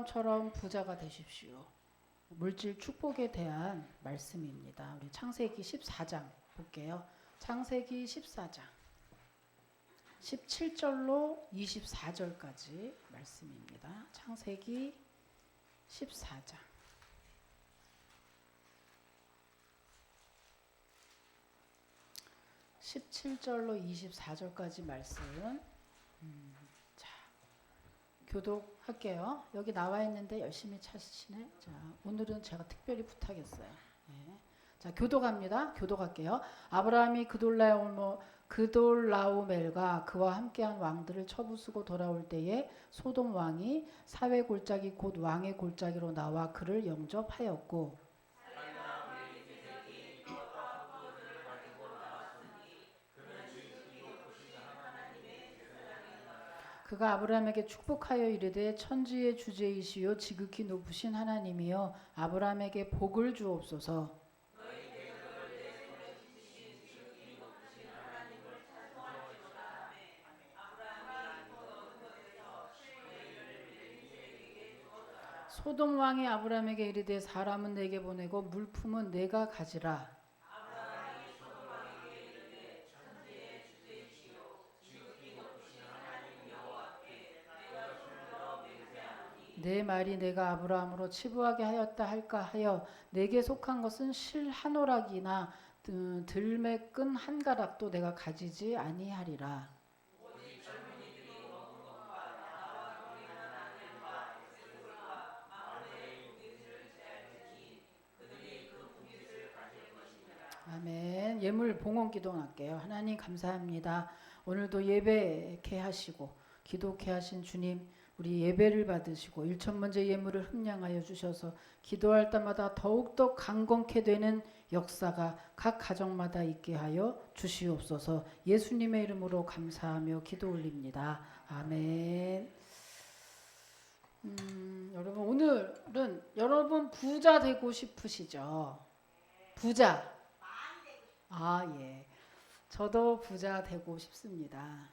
아브라함처럼 부자가 되십시오. 물질 축복에 대한 말씀입니다. 우리 창세기 14장 볼게요. 창세기 14장 17절로 24절까지 말씀입니다. 창세기 14장 17절로 24절까지 말씀. 자, 교독할게요. 여기 나와 있는데 열심히 찾으시네. 자, 오늘은 제가 특별히 부탁했어요. 네. 자, 교독합니다. 교독할게요. 아브라함이 그돌라오멜과 그와 함께한 왕들을 처부수고 돌아올 때에 소돔 왕이 사회 골짜기 곧 왕의 골짜기로 나와 그를 영접하였고, 그가 아브라함에게 축복하여 이르되 천지의 주제이시요 지극히 높으신 하나님이여 아브라함에게 복을 주옵소서. 소돔 왕이 아브라함에게 이르되 사람은 내게 보내고 물품은 내가 가지라. 내 말이 내가 아브라함으로 치부하게 하였다 할까 하여 내게 속한 것은 실 한 오락이나 들매 끈 한 가락도 내가 가지지 아니하리라. 아멘. 예물 봉헌 기도할게요. 하나님 감사합니다. 오늘도 예배케 하시고 기도케 하신 주님, 우리 예배를 받으시고 일천번째 예물을 흠량하여 주셔서 기도할 때마다 더욱더 강건케 되는 역사가 각 가정마다 있게 하여 주시옵소서. 예수님의 이름으로 감사하며 기도 올립니다. 아멘. 여러분, 오늘은 여러분 부자 되고 싶으시죠? 부자. 예. 저도 부자 되고 싶습니다.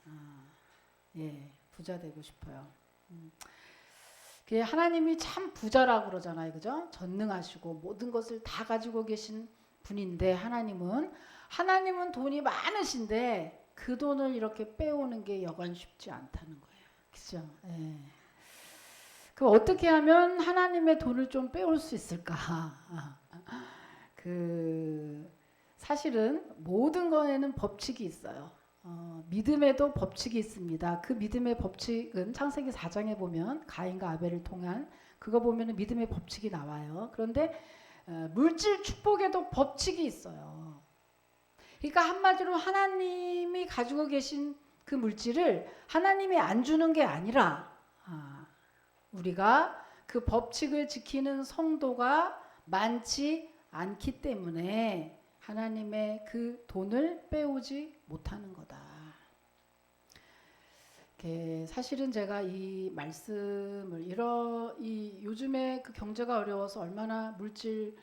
예, 부자 되고 싶어요. 하나님이 참 부자라고 그러잖아요. 그죠? 전능하시고 모든 것을 다 가지고 계신 분인데 하나님은 돈이 많으신데 그 돈을 이렇게 빼오는 게 여간 쉽지 않다는 거예요. 그죠? 예. 그럼 어떻게 하면 하나님의 돈을 좀 빼올 수 있을까? 사실은 모든 것에는 법칙이 있어요. 믿음에도 법칙이 있습니다. 그 믿음의 법칙은 창세기 4장에 보면 가인과 아벨을 통한 그거 보면 믿음의 법칙이 나와요. 그런데 물질 축복에도 법칙이 있어요. 그러니까 한마디로 하나님이 가지고 계신 그 물질을 하나님이 안 주는 게 아니라 우리가 그 법칙을 지키는 성도가 많지 않기 때문에 하나님의 그 돈을 빼오지 못하는 거다. 사실은 제가 이 말씀을 요즘에 그 경제가 어려워서 얼마나 물질이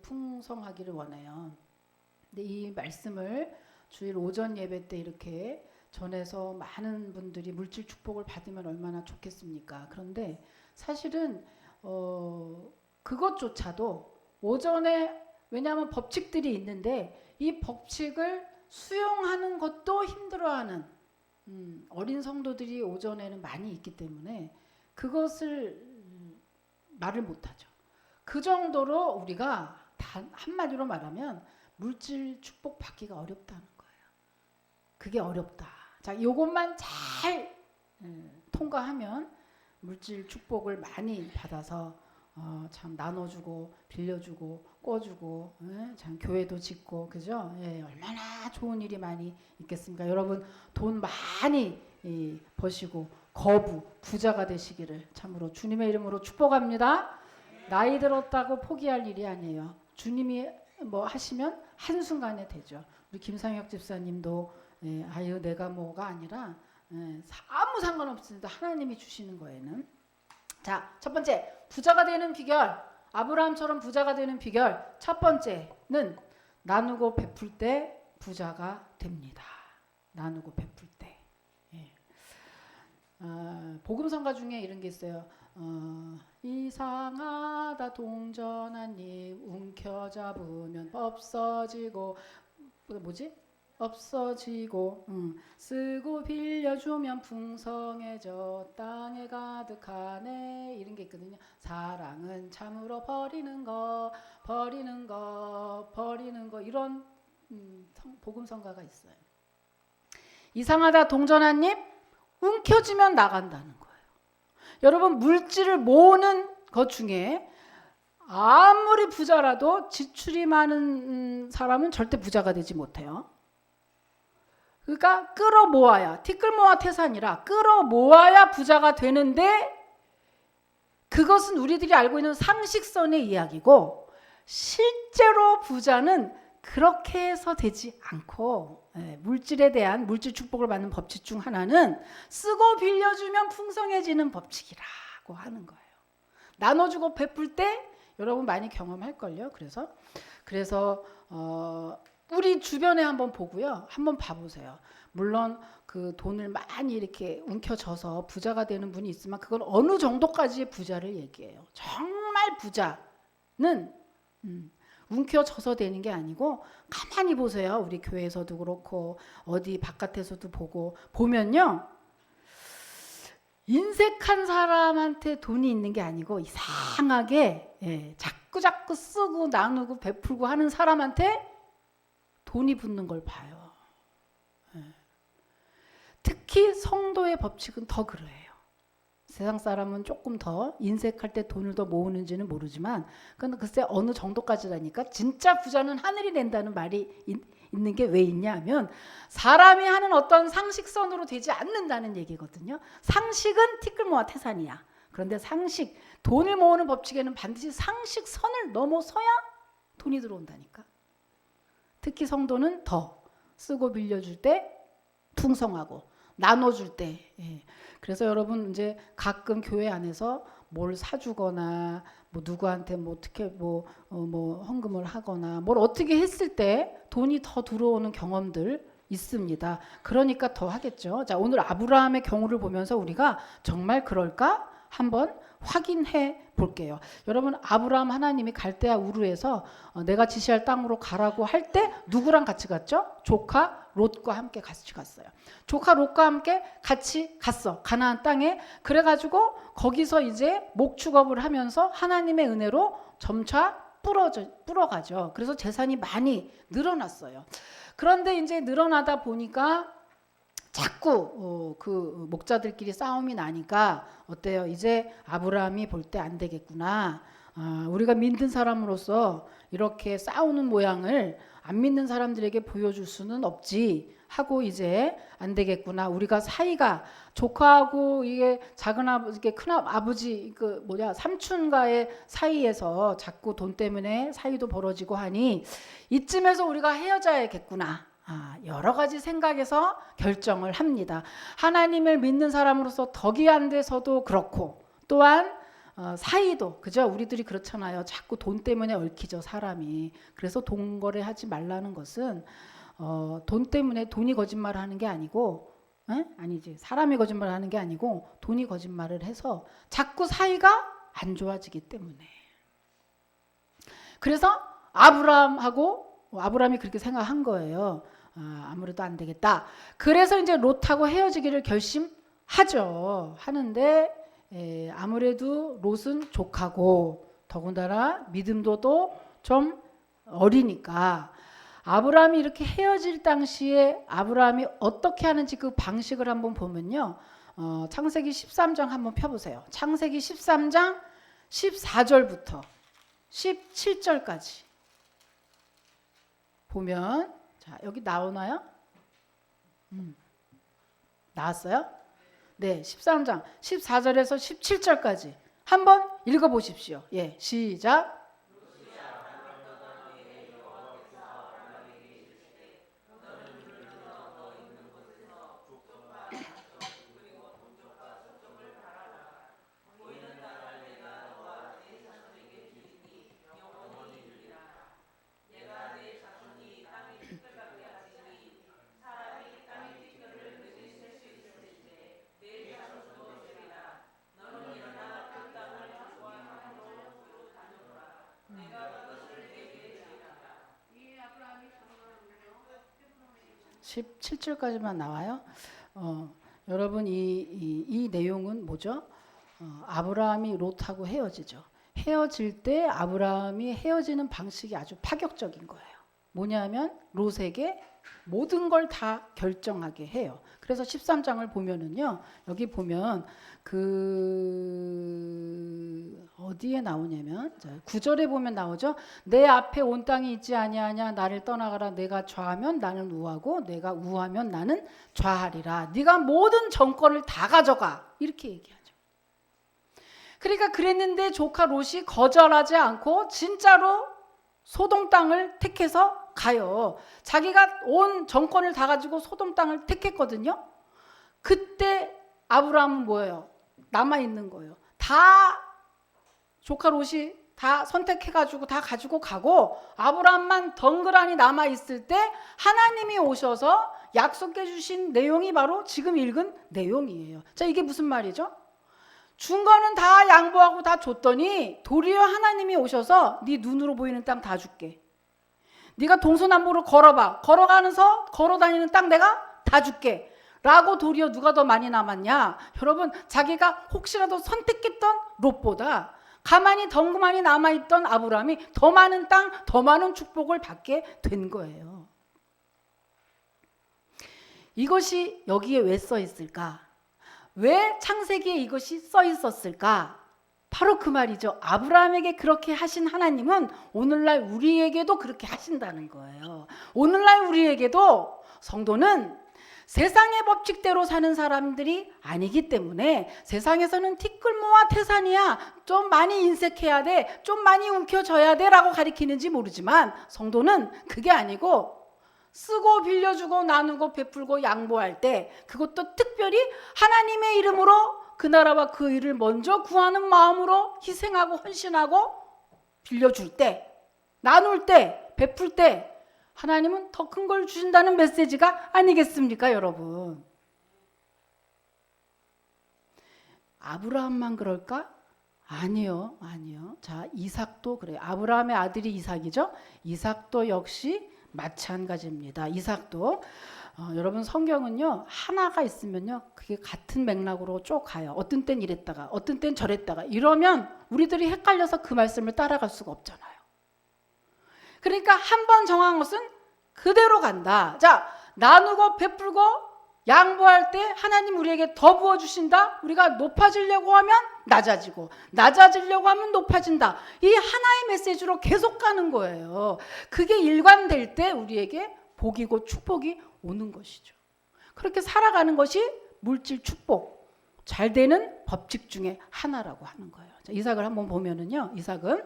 풍성하기를 원해요. 근데 이 말씀을 주일 오전 예배 때 이렇게 전해서 많은 분들이 물질 축복을 받으면 얼마나 좋겠습니까? 그런데 사실은 그것조차도 오전에 왜냐하면 법칙들이 있는데 이 법칙을 수용하는 것도 힘들어하는 어린 성도들이 오전에는 많이 있기 때문에 그것을 말을 못하죠. 그 정도로 우리가 한마디로 말하면 물질 축복 받기가 어렵다는 거예요. 그게 어렵다. 자, 이것만 잘 통과하면 물질 축복을 많이 받아서 참 나눠주고 빌려주고 꿔주고 참 교회도 짓고 그죠? 예, 얼마나 좋은 일이 많이 있겠습니까? 여러분 돈 많이 버시고 부자가 되시기를 참으로 주님의 이름으로 축복합니다. 나이 들었다고 포기할 일이 아니에요. 주님이 뭐 하시면 한순간에 되죠. 우리 김상혁 집사님도 아유 내가 뭐가 아니라 아무 상관없습니다. 하나님이 주시는 거에는. 자, 첫 번째 부자가 되는 비결, 아브라함처럼 부자가 되는 비결. 첫 번째는 나누고 베풀 때 부자가 됩니다. 나누고 베풀 때. 예. 복음성가 중에 이런 게 있어요. 이상하다 동전한 입 움켜잡으면 없어지고 뭐지? 없어지고 쓰고 빌려주면 풍성해져 땅에 가득하네 이런 게 있거든요. 사랑은 참으로 버리는 거 이런 복음성가가 있어요. 이상하다 동전 한 입 움켜쥐면 나간다는 거예요. 여러분 물질을 모으는 것 중에 아무리 부자라도 지출이 많은 사람은 절대 부자가 되지 못해요. 그러니까 끌어모아야 티끌모아 태산이라 끌어모아야 부자가 되는데 그것은 우리들이 알고 있는 상식선의 이야기고 실제로 부자는 그렇게 해서 되지 않고 물질에 대한 물질 축복을 받는 법칙 중 하나는 쓰고 빌려주면 풍성해지는 법칙이라고 하는 거예요. 나눠주고 베풀 때 여러분 많이 경험할걸요. 그래서 우리 주변에 한번 보고요. 한번 봐보세요. 물론 그 돈을 많이 이렇게 움켜져서 부자가 되는 분이 있지만 그건 어느 정도까지의 부자를 얘기해요. 정말 부자는 움켜져서 되는 게 아니고 가만히 보세요. 우리 교회에서도 그렇고 어디 바깥에서도 보면요. 인색한 사람한테 돈이 있는 게 아니고 이상하게 자꾸 쓰고 나누고 베풀고 하는 사람한테 돈이 붙는 걸 봐요. 특히 성도의 법칙은 더 그래요. 세상 사람은 조금 더 인색할 때 돈을 더 모으는지는 모르지만 그건 글쎄 어느 정도까지라니까 진짜 부자는 하늘이 낸다는 말이 있는 게 왜 있냐면 사람이 하는 어떤 상식선으로 되지 않는다는 얘기거든요. 상식은 티끌모아 태산이야. 그런데 돈을 모으는 법칙에는 반드시 상식선을 넘어서야 돈이 들어온다니까. 특히 성도는 더 쓰고 빌려줄 때 풍성하고 나눠줄 때. 그래서 여러분 이제 가끔 교회 안에서 뭘 사주거나 뭐 누구한테 뭐 어떻게 뭐 헌금을 하거나 뭘 어떻게 했을 때 돈이 더 들어오는 경험들 있습니다. 그러니까 더 하겠죠. 자, 오늘 아브라함의 경우를 보면서 우리가 정말 그럴까 한번 확인해 볼게요. 여러분 아브라함 하나님이 갈대아 우르에서 내가 지시할 땅으로 가라고 할 때 누구랑 같이 갔죠? 조카 롯과 함께 같이 갔어요. 조카 롯과 함께 같이 갔어. 가나안 땅에. 그래가지고 거기서 이제 목축업을 하면서 하나님의 은혜로 점차 불어가죠. 그래서 재산이 많이 늘어났어요. 그런데 이제 늘어나다 보니까 자꾸 그 목자들끼리 싸움이 나니까 어때요? 이제 아브라함이 볼 때 안 되겠구나. 우리가 믿는 사람으로서 이렇게 싸우는 모양을 안 믿는 사람들에게 보여줄 수는 없지 하고 이제 안 되겠구나. 우리가 사이가 조카하고 이게 작은 아버지, 큰 아버지 삼촌과의 사이에서 자꾸 돈 때문에 사이도 벌어지고 하니 이쯤에서 우리가 헤어져야겠구나. 여러 가지 생각에서 결정을 합니다. 하나님을 믿는 사람으로서 덕이 안 돼서도 그렇고 또한 사이도 그죠? 우리들이 그렇잖아요. 자꾸 돈 때문에 얽히죠 사람이. 그래서 돈 거래하지 말라는 것은 돈 때문에 돈이 거짓말을 하는 게 아니고 아니지 사람이 거짓말을 하는 게 아니고 돈이 거짓말을 해서 자꾸 사이가 안 좋아지기 때문에. 그래서 아브라함이 그렇게 생각한 거예요. 아무래도 안 되겠다. 그래서 이제 롯하고 헤어지기를 결심하죠. 하는데 아무래도 롯은 조카고 더군다나 믿음도 좀 어리니까 아브라함이 이렇게 헤어질 당시에 아브라함이 어떻게 하는지 그 방식을 한번 보면요. 창세기 13장 한번 펴보세요. 창세기 13장 14절부터 17절까지 보면 자 여기 나오나요? 나왔어요? 네, 13장 14절에서 17절까지 한번 읽어보십시오. 예, 시작. 17절까지만 나와요. 여러분 이 내용은 뭐죠? 아브라함이 롯하고 헤어지죠. 헤어질 때 아브라함이 헤어지는 방식이 아주 파격적인 거예요. 뭐냐면 롯에게 모든 걸 다 결정하게 해요. 그래서 13장을 보면은요. 여기 보면 어디에 나오냐면 9절에 보면 나오죠. 내 앞에 온 땅이 있지 아니하냐 나를 떠나가라. 내가 좌하면 나는 우하고 내가 우하면 나는 좌하리라. 네가 모든 정권을 다 가져가. 이렇게 얘기하죠. 그러니까 그랬는데 조카 롯이 거절하지 않고 진짜로 소돔 땅을 택해서 가요. 자기가 온 정권을 다 가지고 소돔 땅을 택했거든요. 그때 아브라함은 뭐예요? 남아있는 거예요. 다 조카 롯이 다 선택해가지고 다 가지고 가고 아브라함만 덩그러니 남아있을 때 하나님이 오셔서 약속해 주신 내용이 바로 지금 읽은 내용이에요. 자, 이게 무슨 말이죠? 준 거는 다 양보하고 다 줬더니 도리어 하나님이 오셔서 네 눈으로 보이는 땅 다 줄게. 네가 동서남북으로 걸어봐. 걸어가면서 걸어다니는 땅 내가 다 줄게. 라고 도리어 누가 더 많이 남았냐? 여러분, 자기가 혹시라도 선택했던 롯보다 가만히 덩그마니 남아있던 아브라함이 더 많은 땅, 더 많은 축복을 받게 된 거예요. 이것이 여기에 왜 써 있을까? 왜 창세기에 이것이 써 있었을까? 바로 그 말이죠. 아브라함에게 그렇게 하신 하나님은 오늘날 우리에게도 그렇게 하신다는 거예요. 오늘날 우리에게도 성도는 세상의 법칙대로 사는 사람들이 아니기 때문에 세상에서는 티끌모아 태산이야. 좀 많이 인색해야 돼. 좀 많이 움켜져야 돼. 라고 가리키는지 모르지만 성도는 그게 아니고 쓰고 빌려주고 나누고 베풀고 양보할 때 그것도 특별히 하나님의 이름으로 그 나라와 그 일을 먼저 구하는 마음으로 희생하고 헌신하고 빌려줄 때 나눌 때 베풀 때 하나님은 더 큰 걸 주신다는 메시지가 아니겠습니까, 여러분? 아브라함만 그럴까? 아니요. 자, 이삭도 그래요. 아브라함의 아들이 이삭이죠. 이삭도 역시 마찬가지입니다. 이삭도 여러분 성경은요 하나가 있으면요 그게 같은 맥락으로 쭉 가요. 어떤 땐 이랬다가 어떤 땐 저랬다가 이러면 우리들이 헷갈려서 그 말씀을 따라갈 수가 없잖아요. 그러니까 한 번 정한 것은 그대로 간다. 자, 나누고 베풀고 양보할 때 하나님 우리에게 더 부어주신다. 우리가 높아지려고 하면 낮아지고 낮아지려고 하면 높아진다. 이 하나의 메시지로 계속 가는 거예요. 그게 일관될 때 우리에게 복이고 축복이 오는 것이죠. 그렇게 살아가는 것이 물질 축복, 잘 되는 법칙 중에 하나라고 하는 거예요. 자, 이삭을 한번 보면은요. 이삭은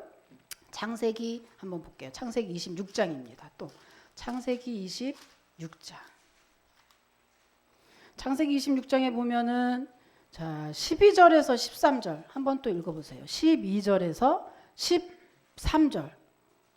창세기 한번 볼게요. 창세기 26장입니다. 또 창세기 26장. 창세기 26장에 보면은 자 12절에서 13절 한번 또 읽어보세요. 12절에서 13절.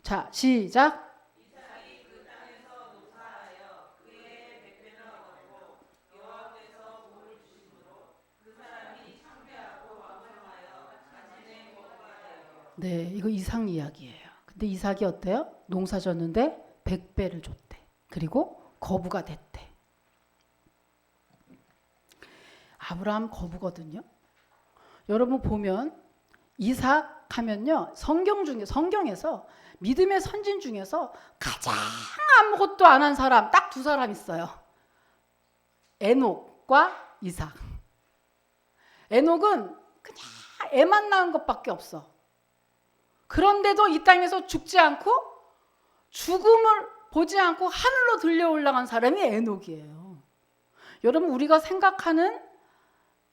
자 시작. 이삭이 그 땅에서 노사하여 그의 백배를 얻었고 여호와께서 복을 주심으로 그 사람이 창대하고 왕성하여 자신의 거부가 되어. 네, 이거 이삭 이야기예요. 근데 이삭이 어때요? 농사 졌는데 백배를 줬대. 그리고 거부가 됐대. 아브라함 거부거든요. 여러분 보면 이삭 하면요 성경에서 믿음의 선진 중에서 가장 아무것도 안 한 사람 딱 두 사람 있어요. 에녹과 이삭. 에녹은 그냥 애만 낳은 것밖에 없어. 그런데도 이 땅에서 죽지 않고 죽음을 보지 않고 하늘로 들려 올라간 사람이 에녹이에요. 여러분 우리가 생각하는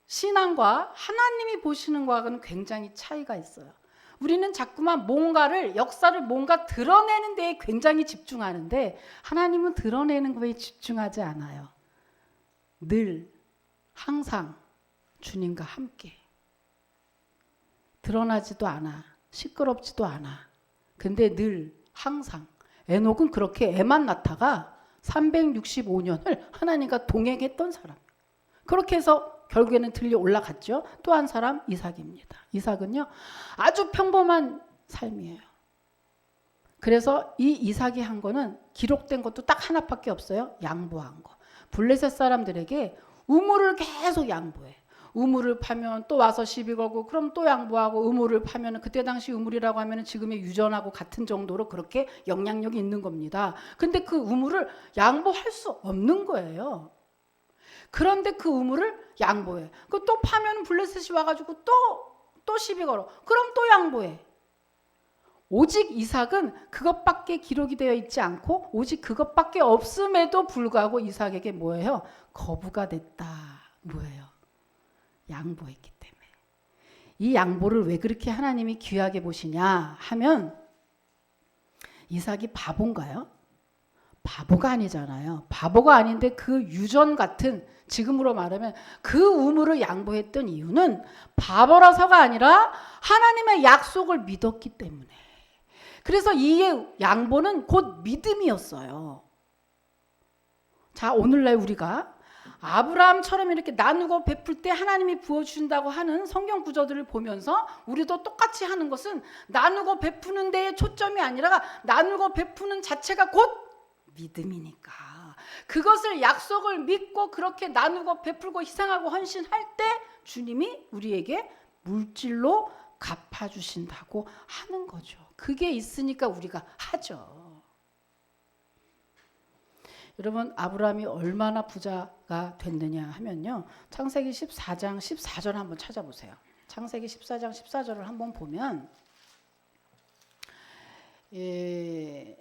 신앙과 하나님이 보시는 것과는 굉장히 차이가 있어요. 우리는 자꾸만 뭔가를 역사를 뭔가 드러내는 데에 굉장히 집중하는데 하나님은 드러내는 거에 집중하지 않아요. 늘 항상 주님과 함께 드러나지도 않아. 시끄럽지도 않아. 근데 늘 항상 에녹은 그렇게 애만 낳다가 365년을 하나님과 동행했던 사람. 그렇게 해서 결국에는 들려 올라갔죠. 또 한 사람 이삭입니다. 이삭은요 아주 평범한 삶이에요. 그래서 이 이삭이 한 거는 기록된 것도 딱 하나밖에 없어요. 양보한 거. 블레셋 사람들에게 우물을 계속 양보해. 우물을 파면 또 와서 시비 걸고 그럼 또 양보하고, 우물을 파면 그때 당시 우물이라고 하면 지금의 유전하고 같은 정도로 그렇게 영향력이 있는 겁니다. 근데 그 우물을 양보할 수 없는 거예요. 그런데 그 우물을 양보해. 그 또 파면 블레셋이 와가지고 또 시비 걸어. 그럼 또 양보해. 오직 이삭은 그것밖에 기록이 되어 있지 않고 오직 그것밖에 없음에도 불구하고 이삭에게 뭐예요? 거부가 됐다. 뭐예요? 양보했기 때문에. 이 양보를 왜 그렇게 하나님이 귀하게 보시냐 하면, 이삭이 바본가요? 바보가 아니잖아요. 바보가 아닌데 그 유전 같은, 지금으로 말하면 그 우물을 양보했던 이유는 바보라서가 아니라 하나님의 약속을 믿었기 때문에. 그래서 이 양보는 곧 믿음이었어요. 자, 오늘날 우리가 아브라함처럼 이렇게 나누고 베풀 때 하나님이 부어주신다고 하는 성경 구절들을 보면서 우리도 똑같이 하는 것은 나누고 베푸는 데에 초점이 아니라 나누고 베푸는 자체가 곧 믿음이니까, 그것을 약속을 믿고 그렇게 나누고 베풀고 희생하고 헌신할 때 주님이 우리에게 물질로 갚아주신다고 하는 거죠. 그게 있으니까 우리가 하죠. 여러분, 아브라함이 얼마나 부자가 됐느냐 하면요, 창세기 14장 14절 한번 찾아보세요. 창세기 14장 14절을 한번 보면, 이제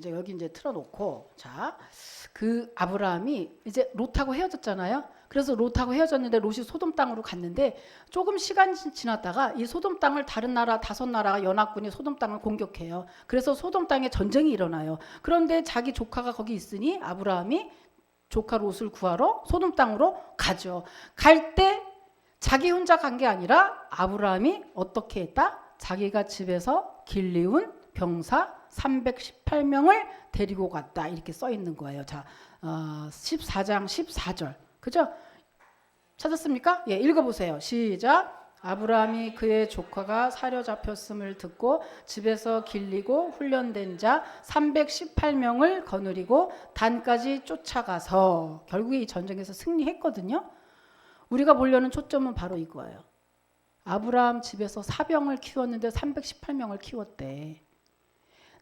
여기 이제 틀어놓고, 자, 그 아브라함이 이제 롯하고 헤어졌잖아요. 그래서 롯하고 헤어졌는데 롯이 소돔 땅으로 갔는데, 조금 시간이 지났다가 이 소돔 땅을 다른 나라 5나라가 연합군이 소돔 땅을 공격해요. 그래서 소돔 땅에 전쟁이 일어나요. 그런데 자기 조카가 거기 있으니 아브라함이 조카 롯을 구하러 소돔 땅으로 가죠. 갈 때 자기 혼자 간 게 아니라 아브라함이 어떻게 했다? 자기가 집에서 길리운 병사 318명을 데리고 갔다, 이렇게 써 있는 거예요. 자, 14장 14절. 그죠? 찾았습니까? 예, 읽어보세요. 시작. 아브라함이 그의 조카가 사로잡혔음을 듣고 집에서 길리고 훈련된 자 318명을 거느리고 단까지 쫓아가서, 결국에 이 전쟁에서 승리했거든요. 우리가 보려는 초점은 바로 이거예요. 아브라함 집에서 사병을 키웠는데 318명을 키웠대.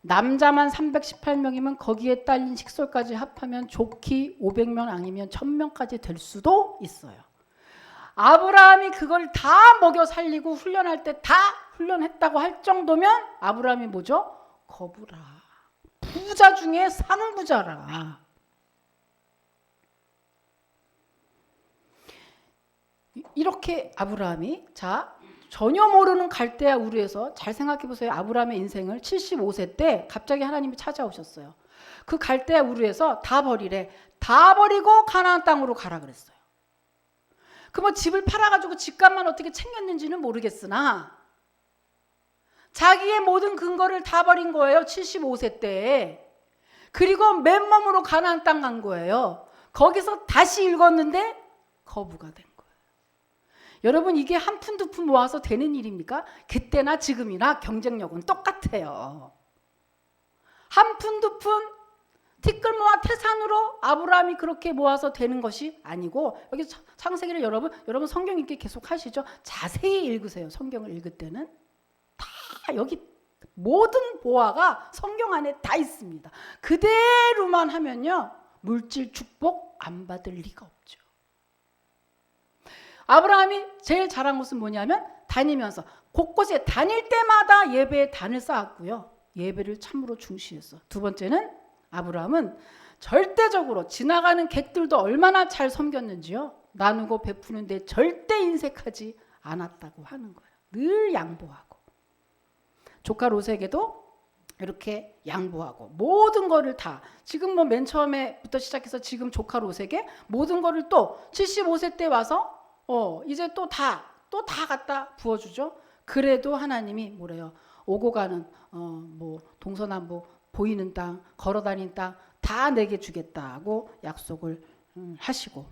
남자만 318명이면 거기에 딸린 식솔까지 합하면 좋기 500명 아니면 1000명까지 될 수도 있어요. 아브라함이 그걸 다 먹여 살리고 훈련할 때 다 훈련했다고 할 정도면 아브라함이 뭐죠? 거부라. 부자 중에 상부자라. 이렇게 아브라함이, 자, 전혀 모르는 갈대아 우르에서, 잘 생각해 보세요. 아브라함의 인생을 75세 때 갑자기 하나님이 찾아오셨어요. 그 갈대아 우르에서 다 버리래. 다 버리고 가나안 땅으로 가라 그랬어요. 그 뭐 집을 팔아가지고 집값만 어떻게 챙겼는지는 모르겠으나 자기의 모든 근거를 다 버린 거예요. 75세 때. 그리고 맨몸으로 가나안 땅 간 거예요. 거기서 다시 읽었는데 거부가 된 거예요. 여러분, 이게 한 푼 두 푼 모아서 되는 일입니까? 그때나 지금이나 경쟁력은 똑같아요. 한 푼 두 푼 티끌 모아 태산으로 아브라함이 그렇게 모아서 되는 것이 아니고, 여기 창세기를 여러분 성경 읽기 계속 하시죠. 자세히 읽으세요. 성경을 읽을 때는 다 여기 모든 보화가 성경 안에 다 있습니다. 그대로만 하면요, 물질 축복 안 받을 리가 없죠. 아브라함이 제일 잘한 것은 뭐냐면 다니면서, 곳곳에 다닐 때마다 예배에 단을 쌓았고요. 예배를 참으로 중시했어. 두 번째는 아브라함은 절대적으로 지나가는 객들도 얼마나 잘 섬겼는지요. 나누고 베푸는데 절대 인색하지 않았다고 하는 거예요. 늘 양보하고. 조카 롯에게도 이렇게 양보하고 모든 거를 다, 지금 뭐 맨 처음에부터 시작해서 지금 조카 롯에게 모든 거를 또 75세 때 와서 이제 또 다 갖다 부어주죠. 그래도 하나님이 뭐래요? 오고 가는 뭐 동서남북 보이는 땅, 걸어다닌 땅 다 내게 주겠다고 약속을 하시고,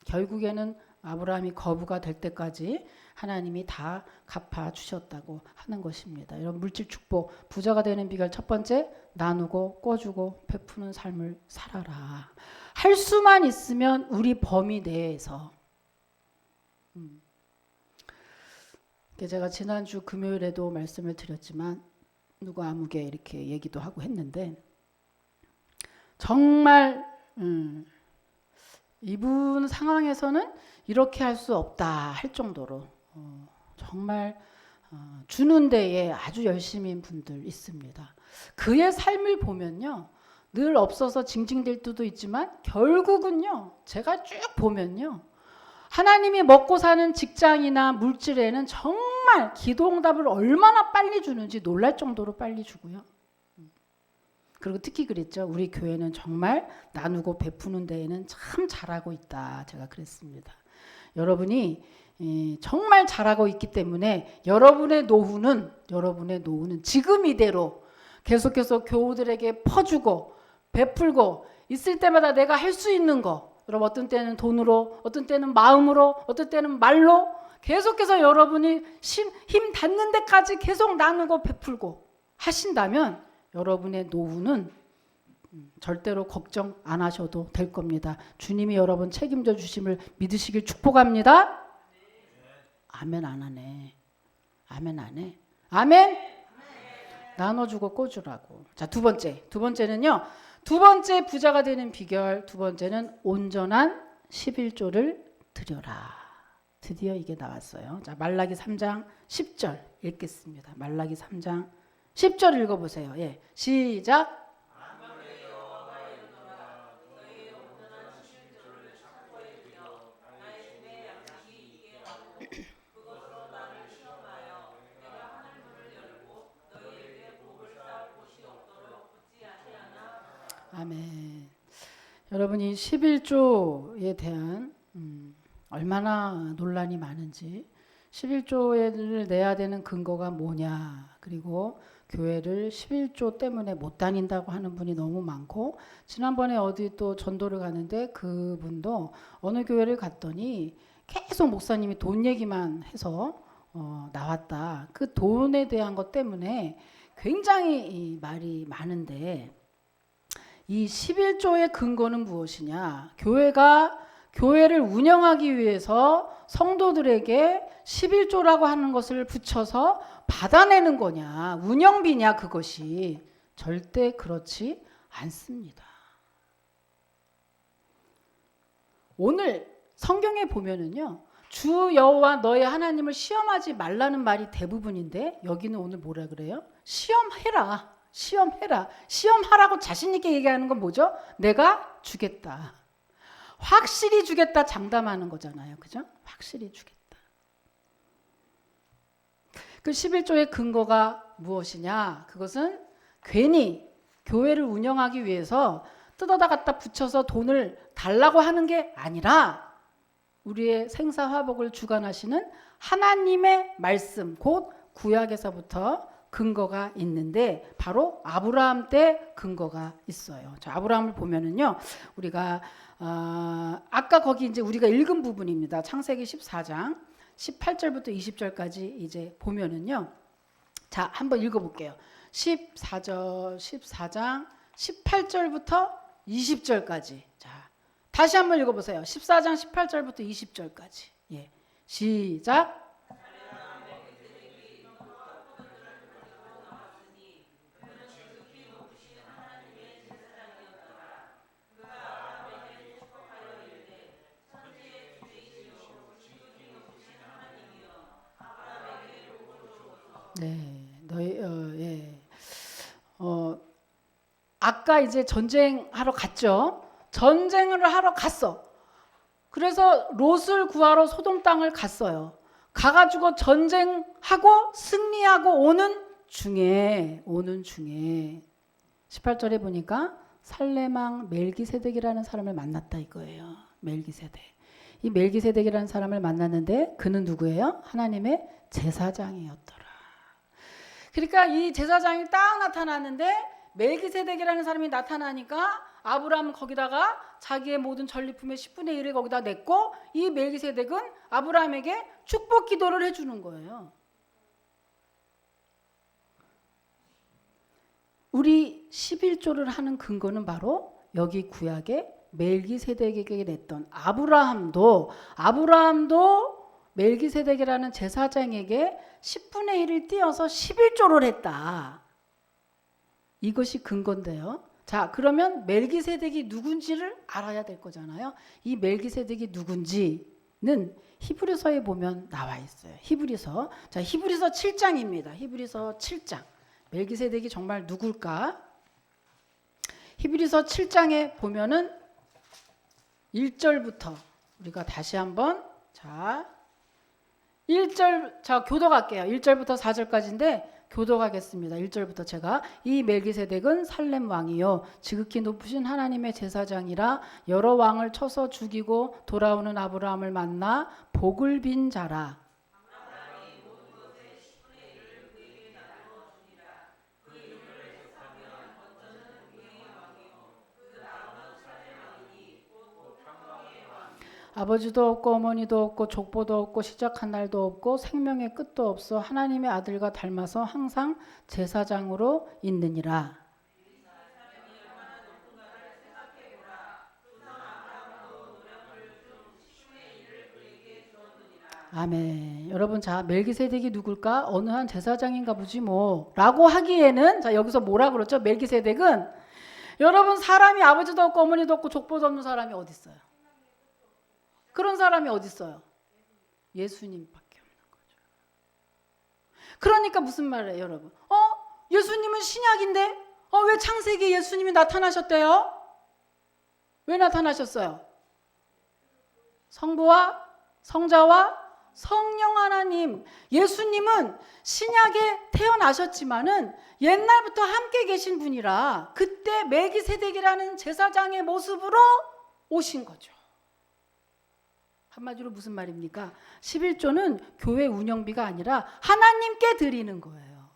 결국에는 아브라함이 거부가 될 때까지 하나님이 다 갚아주셨다고 하는 것입니다. 이런 물질 축복, 부자가 되는 비결 첫 번째, 나누고 꿔주고 베푸는 삶을 살아라. 할 수만 있으면 우리 범위 내에서. 제가 지난주 금요일에도 말씀을 드렸지만 누구 아무개 이렇게 얘기도 하고 했는데 정말 이분 상황에서는 이렇게 할 수 없다 할 정도로 정말 주는 데에 아주 열심인 분들 있습니다. 그의 삶을 보면요. 늘 없어서 징징댈 때도 있지만 결국은요. 제가 쭉 보면요. 하나님이 먹고 사는 직장이나 물질에는 정말 기도응답을 얼마나 빨리 주는지 놀랄 정도로 빨리 주고요. 그리고 특히 그랬죠. 우리 교회는 정말 나누고 베푸는 데에는 참 잘하고 있다. 제가 그랬습니다. 여러분이 정말 잘하고 있기 때문에 여러분의 노후는 지금 이대로 계속해서 교우들에게 퍼주고 베풀고 있을 때마다 내가 할 수 있는 거, 여러분 어떤 때는 돈으로, 어떤 때는 마음으로, 어떤 때는 말로 계속해서 여러분이 힘 닿는 데까지 계속 나누고 베풀고 하신다면 여러분의 노후는 절대로 걱정 안 하셔도 될 겁니다. 주님이 여러분 책임져 주심을 믿으시길 축복합니다. 아멘 안 하네. 아멘 안 해. 아멘? 나눠주고 꿔주라고. 자, 두 번째는요. 두 번째 부자가 되는 비결, 두 번째는 온전한 11조를 드려라. 드디어 이게 나왔어요. 자, 말라기 3장 10절 읽겠습니다. 말라기 3장 10절 읽어보세요. 예, 시작. 아멘. 여러분이 11조에 대한 얼마나 논란이 많은지, 11조를 내야 되는 근거가 뭐냐, 그리고 교회를 11조 때문에 못 다닌다고 하는 분이 너무 많고, 지난번에 어디 또 전도를 가는데 그분도 어느 교회를 갔더니 계속 목사님이 돈 얘기만 해서 나왔다. 그 돈에 대한 것 때문에 굉장히 말이 많은데, 이 11조의 근거는 무엇이냐? 교회가 교회를 운영하기 위해서 성도들에게 11조라고 하는 것을 붙여서 받아내는 거냐? 운영비냐? 그것이 절대 그렇지 않습니다. 오늘 성경에 보면은요. 주 여호와 너의 하나님을 시험하지 말라는 말이 대부분인데 여기는 오늘 뭐라 그래요? 시험해라. 시험해라. 시험하라고 자신 있게 얘기하는 건 뭐죠? 내가 주겠다. 확실히 주겠다 장담하는 거잖아요. 그죠? 확실히 주겠다. 그 11조의 근거가 무엇이냐? 그것은 괜히 교회를 운영하기 위해서 뜯어다 갖다 붙여서 돈을 달라고 하는 게 아니라 우리의 생사화복을 주관하시는 하나님의 말씀, 곧 구약에서부터 근거가 있는데 바로 아브라함 때 근거가 있어요. 자, 아브라함을 보면은요, 우리가 아까 거기 이제 우리가 읽은 부분입니다. 창세기 14장 18절부터 20절까지 이제 보면은요, 자, 한번 읽어볼게요. 14장 18절부터 20절까지. 자, 다시 한번 읽어보세요. 14장 18절부터 20절까지. 예, 시작. 네, 아까 이제 전쟁하러 갔죠. 전쟁을 하러 갔어. 그래서 롯을 구하러 소돔 땅을 갔어요. 가가지고 전쟁하고 승리하고 오는 중에 18절에 보니까 살레망 멜기세덱이라는 사람을 만났다 이거예요. 멜기세덱. 이 멜기세덱이라는 사람을 만났는데 그는 누구예요? 하나님의 제사장이었더라. 그러니까 이 제사장이 딱 나타났는데 멜기세덱이라는 사람이 나타나니까 아브라함은 거기다가 자기의 모든 전리품의 10분의 1을 거기다 냈고 이 멜기세덱은 아브라함에게 축복 기도를 해주는 거예요. 우리 11조를 하는 근거는 바로 여기 구약에 멜기세덱에게 냈던 아브라함도 멜기세덱이라는 제사장에게 10분의 1을 띄어서 11조를 했다. 이것이 근거인데요. 자, 그러면 멜기세덱이 누군지를 알아야 될 거잖아요. 이 멜기세덱이 누군지는 히브리서에 보면 나와 있어요. 히브리서. 자, 히브리서 7장입니다. 히브리서 7장. 멜기세덱이 정말 누굴까? 히브리서 7장에 보면은 1절부터 우리가 다시 한번 자 1절 자 교독할게요. 1절부터 4절까지인데 교독하겠습니다. 1절부터 제가 이 멜기세덱은 살렘 왕이요 지극히 높으신 하나님의 제사장이라 여러 왕을 쳐서 죽이고 돌아오는 아브라함을 만나 복을 빈 자라. 아버지도 없고 어머니도 없고 족보도 없고 시작한 날도 없고 생명의 끝도 없어 하나님의 아들과 닮아서 항상 제사장으로 있느니라. 아멘. 여러분 자 멜기세덱이 누굴까? 어느 한 제사장인가 보지 뭐 라고 하기에는 자 여기서 뭐라 그랬죠? 멜기세덱은 여러분 사람이 아버지도 없고 어머니도 없고 족보도 없는 사람이 어디 있어요? 그런 사람이 어디 있어요? 예수님밖에 없는 거죠. 그러니까 무슨 말이에요, 여러분? 예수님은 신약인데 왜 창세기에 예수님이 나타나셨대요? 왜 나타나셨어요? 성부와 성자와 성령 하나님. 예수님은 신약에 태어나셨지만은 옛날부터 함께 계신 분이라 그때 멜기세덱이라는 제사장의 모습으로 오신 거죠. 한마디로 무슨 말입니까? 11조는 교회 운영비가 아니라 하나님께 드리는 거예요.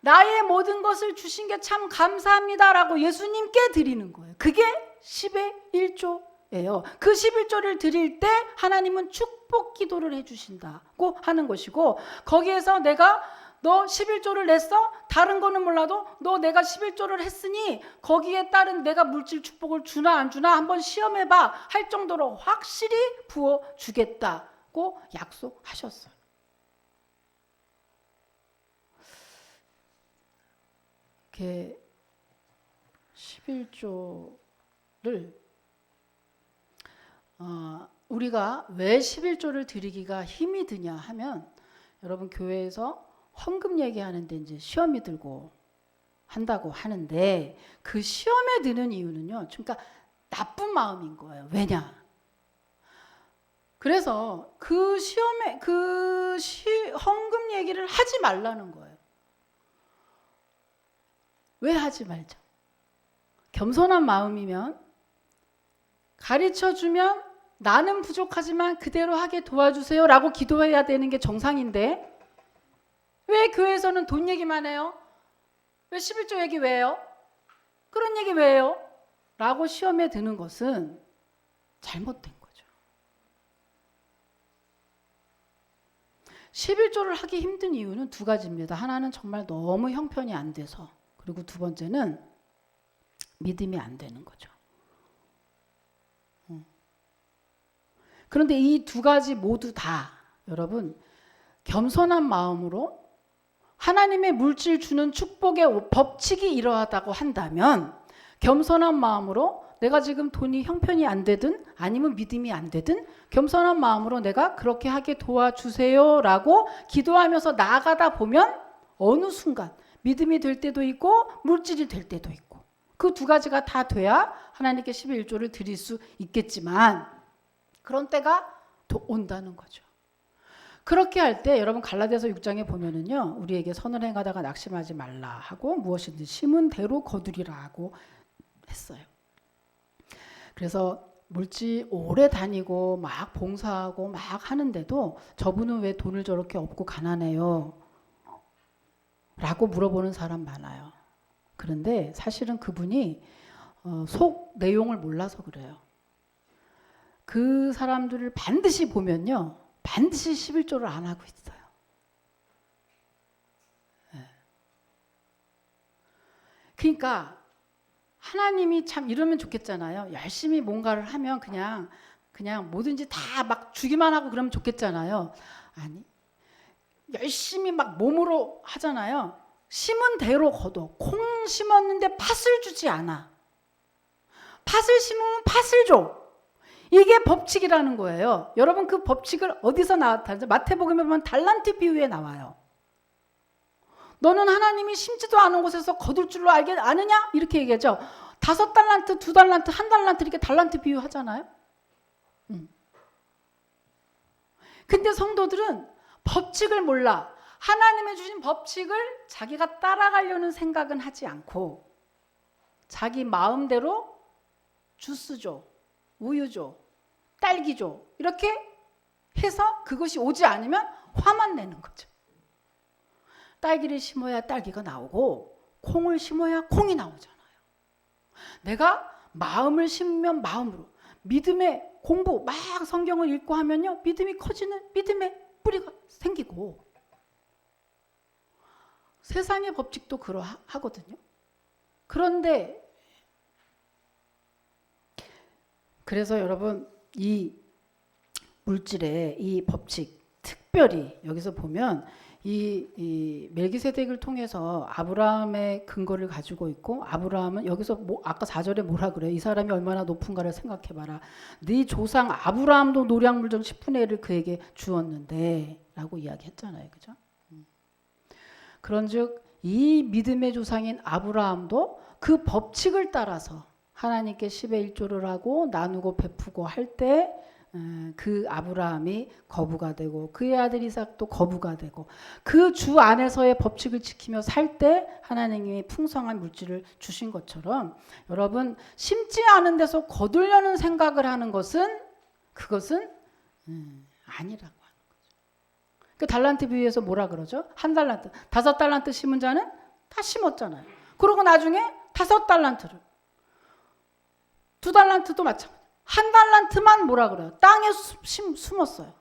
나의 모든 것을 주신 게 참 감사합니다라고 예수님께 드리는 거예요. 그게 10의 1조예요. 그 11조를 드릴 때 하나님은 축복 기도를 해주신다고 하는 것이고 거기에서 내가 너 11조를 냈어? 다른 거는 몰라도 너 내가 11조를 했으니 거기에 따른 내가 물질 축복을 주나 안 주나 한번 시험해봐 할 정도로 확실히 부어주겠다고 약속하셨어요. 이렇게 11조를 우리가 왜 11조를 드리기가 힘이 드냐 하면 여러분 교회에서 헌금 얘기하는데 이제 시험이 들고 한다고 하는데 그 시험에 드는 이유는요. 그러니까 나쁜 마음인 거예요. 왜냐? 그래서 그 시험에 헌금 얘기를 하지 말라는 거예요. 왜 하지 말죠? 겸손한 마음이면 가르쳐주면 나는 부족하지만 그대로 하게 도와주세요라고 기도해야 되는 게 정상인데 왜 교회에서는 돈 얘기만 해요? 왜 11조 얘기 왜 해요? 그런 얘기 왜 해요? 라고 시험에 드는 것은 잘못된 거죠. 11조를 하기 힘든 이유는 두 가지입니다. 하나는 정말 너무 형편이 안 돼서 그리고 두 번째는 믿음이 안 되는 거죠. 그런데 이 두 가지 모두 다 여러분 겸손한 마음으로 하나님의 물질 주는 축복의 법칙이 이러하다고 한다면 겸손한 마음으로 내가 지금 돈이 형편이 안 되든 아니면 믿음이 안 되든 겸손한 마음으로 내가 그렇게 하게 도와주세요라고 기도하면서 나아가다 보면 어느 순간 믿음이 될 때도 있고 물질이 될 때도 있고 그 두 가지가 다 돼야 하나님께 11조를 드릴 수 있겠지만 그런 때가 또 온다는 거죠. 그렇게 할 때 여러분 갈라디아서 6장에 보면은요. 우리에게 선을 행하다가 낙심하지 말라 하고 무엇이든지 심은 대로 거두리라 하고 했어요. 그래서 물질 오래 다니고 막 봉사하고 막 하는데도 저분은 왜 돈을 저렇게 없고 가난해요? 라고 물어보는 사람 많아요. 그런데 사실은 그분이 속 내용을 몰라서 그래요. 그 사람들을 반드시 보면요, 반드시 11조를 안 하고 있어요. 그러니까 하나님이 참 이러면 좋겠잖아요. 열심히 뭔가를 하면 그냥 뭐든지 다 막 주기만 하고 그러면 좋겠잖아요. 아니, 열심히 막 몸으로 하잖아요. 심은 대로 거둬. 콩 심었는데 팥을 주지 않아. 팥을 심으면 팥을 줘. 이게 법칙이라는 거예요. 여러분 그 법칙을 어디서 나왔다죠? 마태복음에 보면 달란트 비유에 나와요. 너는 하나님이 심지도 않은 곳에서 거둘 줄로 아느냐? 이렇게 얘기하죠. 5달란트, 2달란트, 1달란트 이렇게 달란트 비유 하잖아요. 근데 성도들은 법칙을 몰라. 하나님의 주신 법칙을 자기가 따라가려는 생각은 하지 않고 자기 마음대로 주스 줘, 우유 줘, 딸기 줘 이렇게 해서 그것이 오지 않으면 화만 내는 거죠. 딸기를 심어야 딸기가 나오고 콩을 심어야 콩이 나오잖아요. 내가 마음을 심으면 마음으로 믿음의 공부 막 성경을 읽고 하면요, 믿음이 커지는 믿음의 뿌리가 생기고 세상의 법칙도 그러하거든요. 그런데 그래서 여러분 이 물질의 이 법칙 특별히 여기서 보면 이 멜기세덱을 통해서 아브라함의 근거를 가지고 있고, 아브라함은 여기서 아까 4절에 뭐라 그래요? 이 사람이 얼마나 높은가를 생각해봐라. 네 조상 아브라함도 노량물 중 10분의 1을 그에게 주었는데 라고 이야기했잖아요. 그죠? 그런즉 이 믿음의 조상인 아브라함도 그 법칙을 따라서 하나님께 10의 1조를 하고 나누고 베푸고 할 때 그 아브라함이 거부가 되고 그의 아들 이삭도 거부가 되고 그 주 안에서의 법칙을 지키며 살 때 하나님이 풍성한 물질을 주신 것처럼 여러분 심지 않은 데서 거두려는 생각을 하는 것은 그것은 아니라고 하는 거죠. 그 달란트 비유에서 뭐라 그러죠? 1달란트, 5달란트 심은 자는 다 심었잖아요. 그러고 나중에 5달란트를 2달란트도 마찬가지. 1달란트만 뭐라 그래요? 땅에 숨었어요.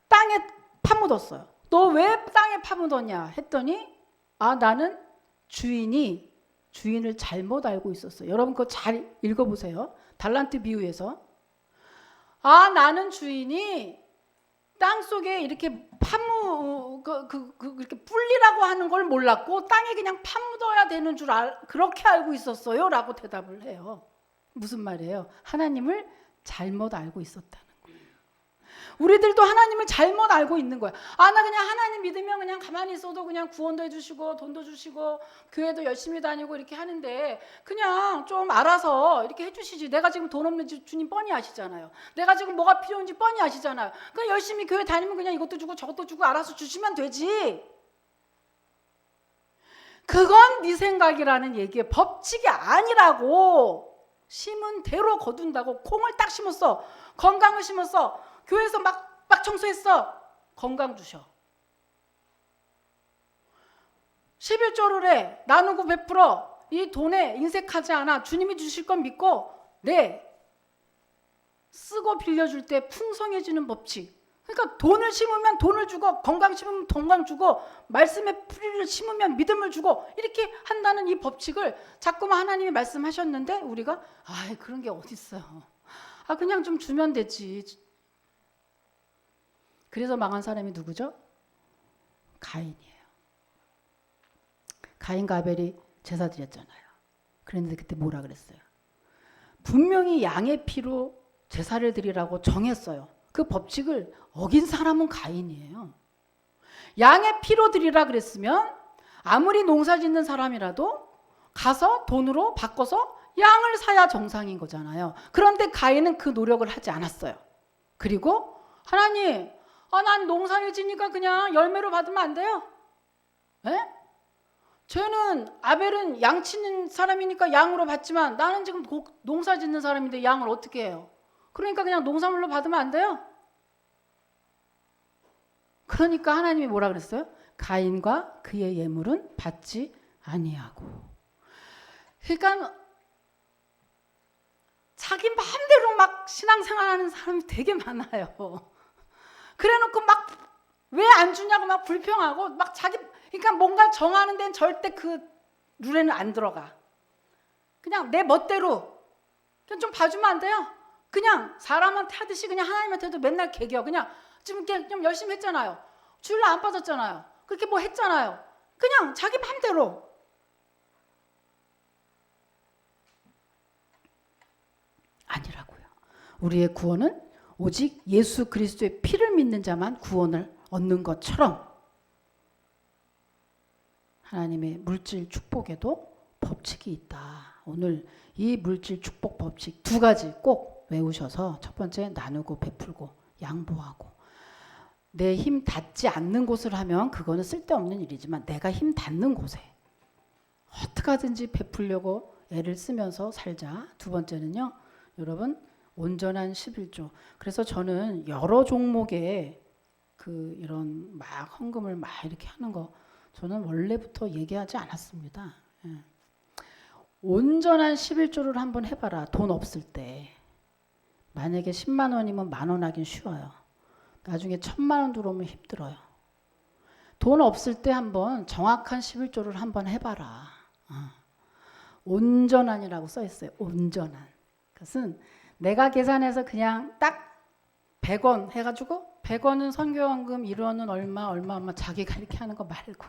땅에 파묻었어요. 너 왜 땅에 파묻었냐 했더니 나는 주인을 잘못 알고 있었어요. 여러분 그거 잘 읽어보세요. 달란트 비유에서 나는 주인이 땅 속에 이렇게 이렇게 뿔리라고 하는 걸 몰랐고 땅에 그냥 파묻어야 되는 줄 그렇게 알고 있었어요 라고 대답을 해요. 무슨 말이에요? 하나님을 잘못 알고 있었다는 거예요. 우리들도 하나님을 잘못 알고 있는 거야. 나 그냥 하나님 믿으면 그냥 가만히 있어도 그냥 구원도 해주시고 돈도 주시고 교회도 열심히 다니고 이렇게 하는데 그냥 좀 알아서 이렇게 해주시지. 내가 지금 돈 없는지 주님 뻔히 아시잖아요. 내가 지금 뭐가 필요한지 뻔히 아시잖아요. 그냥 열심히 교회 다니면 그냥 이것도 주고 저것도 주고 알아서 주시면 되지. 그건 네 생각이라는 얘기예요. 법칙이 아니라고. 심은 대로 거둔다고. 콩을 딱 심었어. 건강을 심었어. 교회에서 막 청소했어. 건강 주셔. 11조를 해. 나누고 베풀어. 이 돈에 인색하지 않아. 주님이 주실 건 믿고 쓰고 빌려줄 때 풍성해지는 법칙. 그러니까 돈을 심으면 돈을 주고 건강 심으면 건강 주고 말씀의 뿌리를 심으면 믿음을 주고 이렇게 한다는 이 법칙을 자꾸만 하나님이 말씀하셨는데 우리가 그런 게 어딨어요. 그냥 좀 주면 되지. 그래서 망한 사람이 누구죠? 가인이에요. 가인과 아벨이 제사 드렸잖아요. 그런데 그때 뭐라 그랬어요? 분명히 양의 피로 제사를 드리라고 정했어요. 그 법칙을 어긴 사람은 가인이에요. 양의 피로 드리라 그랬으면 아무리 농사 짓는 사람이라도 가서 돈으로 바꿔서 양을 사야 정상인 거잖아요. 그런데 가인은 그 노력을 하지 않았어요. 그리고 하나님, 난 농사를 지니까 그냥 열매로 받으면 안 돼요? 쟤는 아벨은 양 치는 사람이니까 양으로 받지만 나는 지금 농사 짓는 사람인데 양을 어떻게 해요? 그러니까 그냥 농산물로 받으면 안 돼요? 그러니까 하나님이 뭐라 그랬어요? 가인과 그의 예물은 받지 아니하고. 그러니까 자기 마음대로 막 신앙생활하는 사람이 되게 많아요. 그래놓고 막 왜 안 주냐고 막 불평하고 막 자기, 그러니까 뭔가 정하는 데는 절대 그 룰에는 안 들어가. 그냥 내 멋대로 그냥 좀 봐주면 안 돼요? 그냥 사람한테 하듯이 그냥 하나님한테도 맨날 개겨. 그냥 지금 이렇게 좀 열심히 했잖아요. 주일날 안 빠졌잖아요. 그렇게 뭐 했잖아요. 그냥 자기 마음대로. 아니라고요. 우리의 구원은 오직 예수 그리스도의 피를 믿는 자만 구원을 얻는 것처럼 하나님의 물질 축복에도 법칙이 있다. 오늘 이 물질 축복 법칙 두 가지 꼭 외우셔서 첫 번째 나누고 베풀고 양보하고, 내 힘 닿지 않는 곳을 하면 그거는 쓸데없는 일이지만 내가 힘 닿는 곳에 어떻게 하든지 베풀려고 애를 쓰면서 살자. 두 번째는요, 여러분, 온전한 11조. 그래서 저는 여러 종목의 그 이런 막 헌금을 막 이렇게 하는 거 저는 원래부터 얘기하지 않았습니다. 예. 온전한 11조를 한번 해봐라. 돈 없을 때. 만약에 10만 원이면 10,000원 하긴 쉬워요. 나중에 1,000만 원 들어오면 힘들어요. 돈 없을 때 한번 정확한 11조를 한번 해봐라. 온전한이라고 써 있어요. 온전한. 그것은 내가 계산해서 그냥 딱 100원 해가지고 100원은 선교원금, 1원은 얼마 자기가 이렇게 하는 거 말고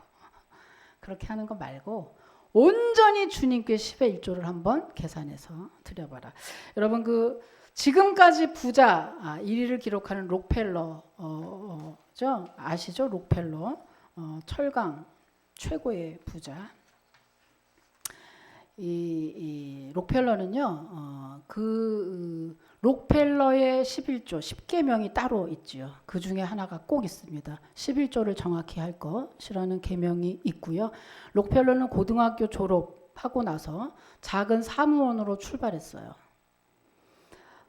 그렇게 하는 거 말고 온전히 주님께 10의 1조를 한번 계산해서 드려봐라. 여러분, 그 지금까지 부자 1위를 기록하는 록펠러죠? 아시죠? 록펠러, 철강 최고의 부자. 이 록펠러는요, 록펠러의 11조 10계명이 따로 있지요. 그 중에 하나가 꼭 있습니다. 11조를 정확히 할 것이라는 계명이 있고요. 록펠러는 고등학교 졸업하고 나서 작은 사무원으로 출발했어요.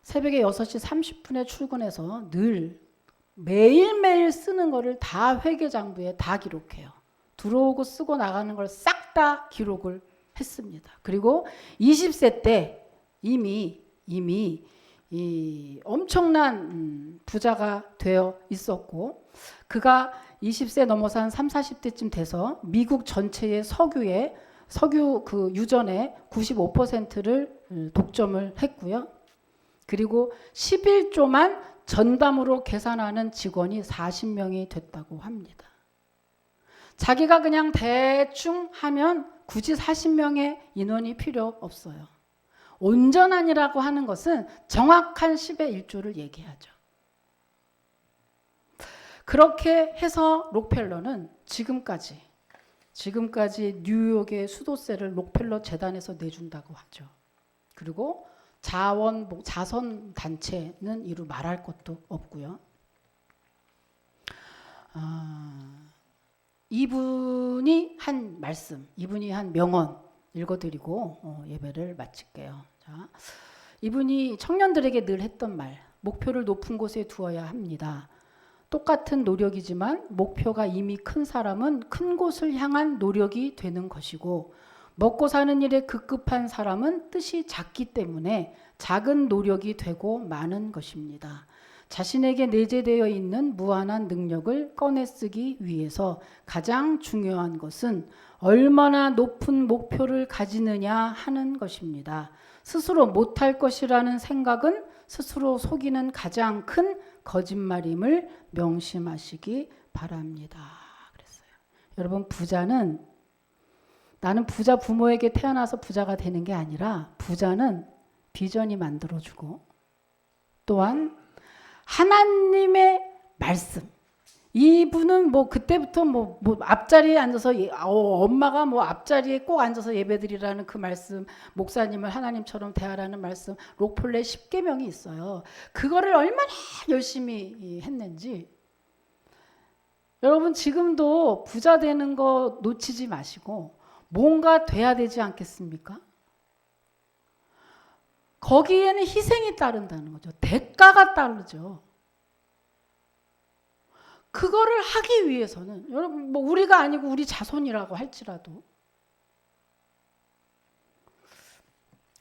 새벽에 6시 30분에 출근해서 늘 매일매일 쓰는 거를 다 회계장부에 다 기록해요. 들어오고 쓰고 나가는 걸 싹 다 기록을 했습니다. 그리고 20세 때 이미 이 엄청난 부자가 되어 있었고, 그가 20세 넘어서 한 3, 40대쯤 돼서 미국 전체의 석유 그 유전의 95%를 독점을 했고요. 그리고 11조만 전담으로 계산하는 직원이 40명이 됐다고 합니다. 자기가 그냥 대충 하면 굳이 40명의 인원이 필요 없어요. 온전한이라고 하는 것은 정확한 10의 1조를 얘기하죠. 그렇게 해서 록펠러는 지금까지 뉴욕의 수도세를 록펠러 재단에서 내준다고 하죠. 그리고 자선 단체는 이루 말할 것도 없고요. 이분이 한 말씀, 이분이 한 명언 읽어드리고 예배를 마칠게요. 자, 이분이 청년들에게 늘 했던 말, 목표를 높은 곳에 두어야 합니다. 똑같은 노력이지만 목표가 이미 큰 사람은 큰 곳을 향한 노력이 되는 것이고, 먹고 사는 일에 급급한 사람은 뜻이 작기 때문에 작은 노력이 되고 마는 것입니다. 자신에게 내재되어 있는 무한한 능력을 꺼내 쓰기 위해서 가장 중요한 것은 얼마나 높은 목표를 가지느냐 하는 것입니다. 스스로 못할 것이라는 생각은 스스로 속이는 가장 큰 거짓말임을 명심하시기 바랍니다. 그랬어요. 여러분, 부자는, 나는 부자 부모에게 태어나서 부자가 되는 게 아니라, 부자는 비전이 만들어주고 또한 하나님의 말씀, 이분은 뭐 그때부터 뭐 앞자리에 앉아서 엄마가 뭐 앞자리에 꼭 앉아서 예배드리라는 그 말씀, 목사님을 하나님처럼 대하라는 말씀, 록펠러의 10계명이 있어요. 그거를 얼마나 열심히 했는지. 여러분, 지금도 부자 되는 거 놓치지 마시고 뭔가 돼야 되지 않겠습니까? 거기에는 희생이 따른다는 거죠. 대가가 따르죠. 그거를 하기 위해서는, 여러분, 뭐 우리가 아니고 우리 자손이라고 할지라도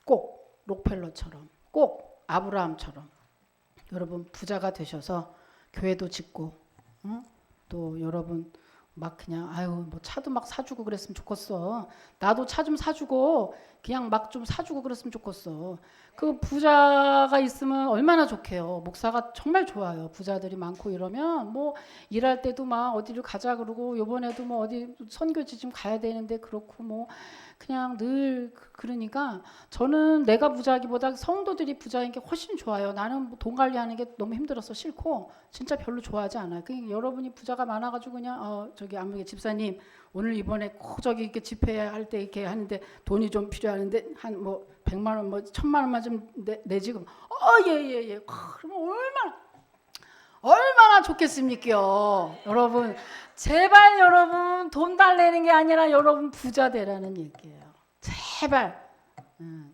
꼭 록펠러처럼 꼭 아브라함처럼 여러분 부자가 되셔서 교회도 짓고, 또 여러분 막 그냥 아유 뭐 차도 막 사주고 그랬으면 좋겠어. 나도 차 좀 사주고 그냥 막 좀 사주고 그랬으면 좋겠어. 그 부자가 있으면 얼마나 좋게요. 목사가 정말 좋아요. 부자들이 많고 이러면 뭐 일할 때도 막 어디를 가자 그러고, 요번에도 뭐 어디 선교지 좀 가야 되는데 그렇고 뭐 그냥 늘 그러니까 저는 내가 부자기보다 성도들이 부자인 게 훨씬 좋아요. 나는 돈 관리하는 게 너무 힘들어서 싫고 진짜 별로 좋아하지 않아요. 그러니까 여러분이 부자가 많아가지고 그냥 저기 아무개 집사님 오늘 이번에 꼭 저기 이렇게 집회할 때 이렇게 하는데 돈이 좀 필요하는데 한 뭐 100만 원 뭐 1000만 원만 좀 내지 그럼 예예예 그러면 얼마나 좋겠습니까? 여러분 제발 여러분 돈 달래는 게 아니라 여러분 부자 되라는 얘기예요.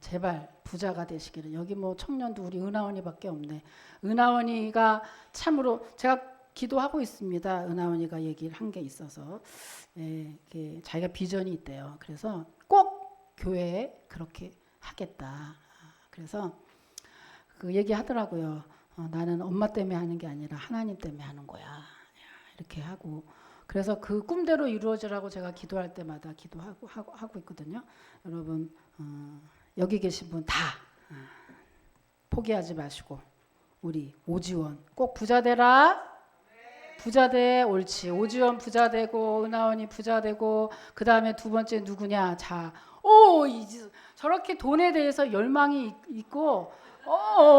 제발 부자가 되시기를. 여기 뭐 청년도 우리 은하원이밖에 없네. 은하원이가 참으로 제가 기도하고 있습니다. 은하원이가 얘기를 한 게 있어서 자기가 비전이 있대요. 그래서 꼭 교회에 그렇게 하겠다. 그래서 그 얘기 하더라고요. 나는 엄마 때문에 하는 게 아니라 하나님 때문에 하는 거야. 이렇게 하고, 그래서 그 꿈대로 이루어지라고 제가 기도할 때마다 기도하고 하고 있거든요. 여러분 여기 계신 분 다 포기하지 마시고 우리 오지원 꼭 부자 되라. 부자 돼. 옳지. 오지원 부자 되고 은하원이 부자 되고, 그 다음에 두 번째 누구냐. 저렇게 돈에 대해서 열망이 있고,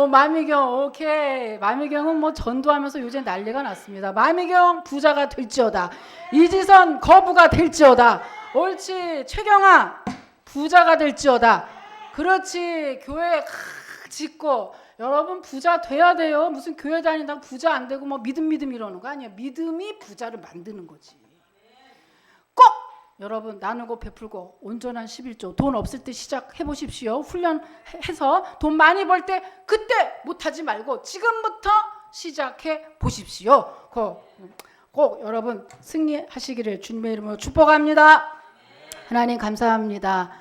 마미경 오케이. 마미경은 뭐 전도하면서 요새 난리가 났습니다. 마미경 부자가 될지어다. 이지선 거부가 될지어다. 옳지. 최경아 부자가 될지어다. 그렇지. 교회 짓고. 여러분 부자 돼야 돼요. 무슨 교회 다닌다고 부자 안 되고 뭐 믿음 이러는 거 아니에요. 믿음이 부자를 만드는 거지. 꼭 여러분 나누고 베풀고 온전한 11조 돈 없을 때 시작해 보십시오. 훈련해서 돈 많이 벌 때 그때 못하지 말고 지금부터 시작해 보십시오. 꼭 여러분 승리하시기를 주님의 이름으로 축복합니다. 하나님 감사합니다.